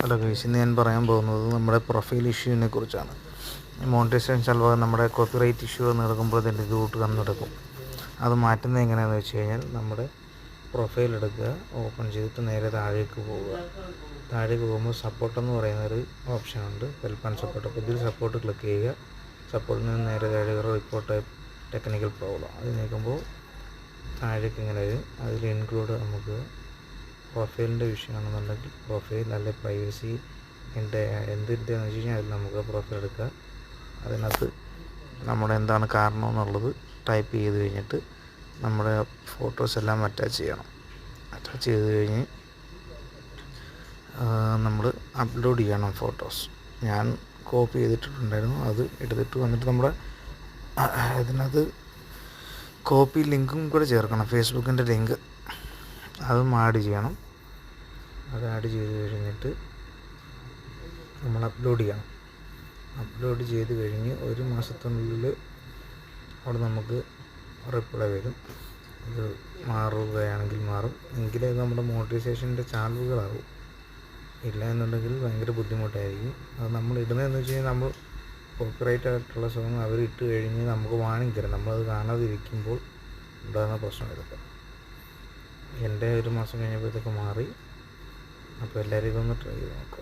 Hello guys, ഇന്ന് ഞാൻ പറയാൻ പോകുന്നത് നമ്മുടെ പ്രൊഫൈൽ ഇഷ്യൂവിനെ കുറിച്ചാണ്. മോണിറ്റൈസേഷൻ ചിലപ്പോൾ നമ്മുടെ കോപ്പിറൈറ്റ് ഇഷ്യൂ എന്ന് നടക്കുമ്പോൾ അതിൻ്റെ റൂട്ട് നടക്കും. അത് മാറ്റുന്നത് എങ്ങനെയാണെന്ന് വെച്ച് കഴിഞ്ഞാൽ നമ്മുടെ പ്രൊഫൈൽ എടുക്കുക, ഓപ്പൺ ചെയ്തിട്ട് നേരെ താഴേക്ക് പോവുക. താഴേക്ക് പോകുമ്പോൾ സപ്പോർട്ട് എന്ന് പറയുന്നൊരു ഓപ്ഷനുണ്ട്, ഹെൽപ്പ് ആൻഡ് സപ്പോർട്ട്. അപ്പോൾ ഇതിൽ സപ്പോർട്ട് ക്ലിക്ക് ചെയ്യുക. സപ്പോർട്ടിൽ നിന്ന് നേരെ താഴെ റിപ്പോർട്ട് ടെക്നിക്കൽ പ്രോബ്ലം അത് നീക്കുമ്പോൾ താഴേക്ക് ഇങ്ങനെ വരും. അതിൽ ഇൻക്ലൂഡ് നമുക്ക് പ്രൊഫൈലിൻ്റെ വിഷയമാണെന്നുണ്ടെങ്കിൽ പ്രൊഫൈൽ, അല്ലെങ്കിൽ പ്രൈവസി എന്തിൻ്റെയെന്ന് വെച്ച് കഴിഞ്ഞാൽ അതിൽ നമുക്ക് പ്രൊഫൈൽ എടുക്കുക. അതിനകത്ത് നമ്മുടെ എന്താണ് കാരണം എന്നുള്ളത് ടൈപ്പ് ചെയ്ത് കഴിഞ്ഞിട്ട് നമ്മുടെ ഫോട്ടോസ് എല്ലാം അറ്റാച്ച് ചെയ്യണം. അറ്റാച്ച് ചെയ്ത് കഴിഞ്ഞ് നമ്മൾ അപ്ലോഡ് ചെയ്യണം ഫോട്ടോസ്. ഞാൻ കോപ്പി ചെയ്തിട്ടുണ്ടായിരുന്നു, അത് എടുത്തിട്ട് വന്നിട്ട് നമ്മുടെ ഇതിനകത്ത് കോപ്പി ലിങ്കും കൂടെ ചേർക്കണം, ഫേസ്ബുക്കിൻ്റെ ലിങ്ക് അതും ആഡ് ചെയ്യണം. അത് ആഡ് ചെയ്ത് കഴിഞ്ഞിട്ട് നമ്മൾ അപ്ലോഡ് ചെയ്യണം. അപ്ലോഡ് ചെയ്ത് കഴിഞ്ഞ് 1 മാസത്തിനുള്ളിൽ അവിടെ നമുക്ക് റിപ്ലൈ വരും. ഇത് മാറുകയാണെങ്കിൽ മാറും, എങ്കിലേ നമ്മുടെ മോണിറ്റൈസേഷൻ്റെ ചാനലുകളാകും. ഇല്ല എന്നുണ്ടെങ്കിൽ ഭയങ്കര ബുദ്ധിമുട്ടായിരിക്കും. അത് നമ്മൾ ഇടുന്നതെന്ന് വെച്ച് കഴിഞ്ഞാൽ നമ്മൾ കോപ്പിറൈറ്റ് ആയിട്ടുള്ള സോങ് അവർ ഇട്ട് കഴിഞ്ഞ് നമുക്ക് വാണിംഗ് തരും. നമ്മളത് കാണാതിരിക്കുമ്പോൾ ഉണ്ടാകുന്ന പ്രശ്നം ഇതൊക്കെ. എൻ്റെ 1 മാസം കഴിഞ്ഞപ്പോൾ ഇതൊക്കെ മാറി. അപ്പോൾ എല്ലാവരും ഇതൊന്ന് ട്രൈ ചെയ്ത് നോക്കുക.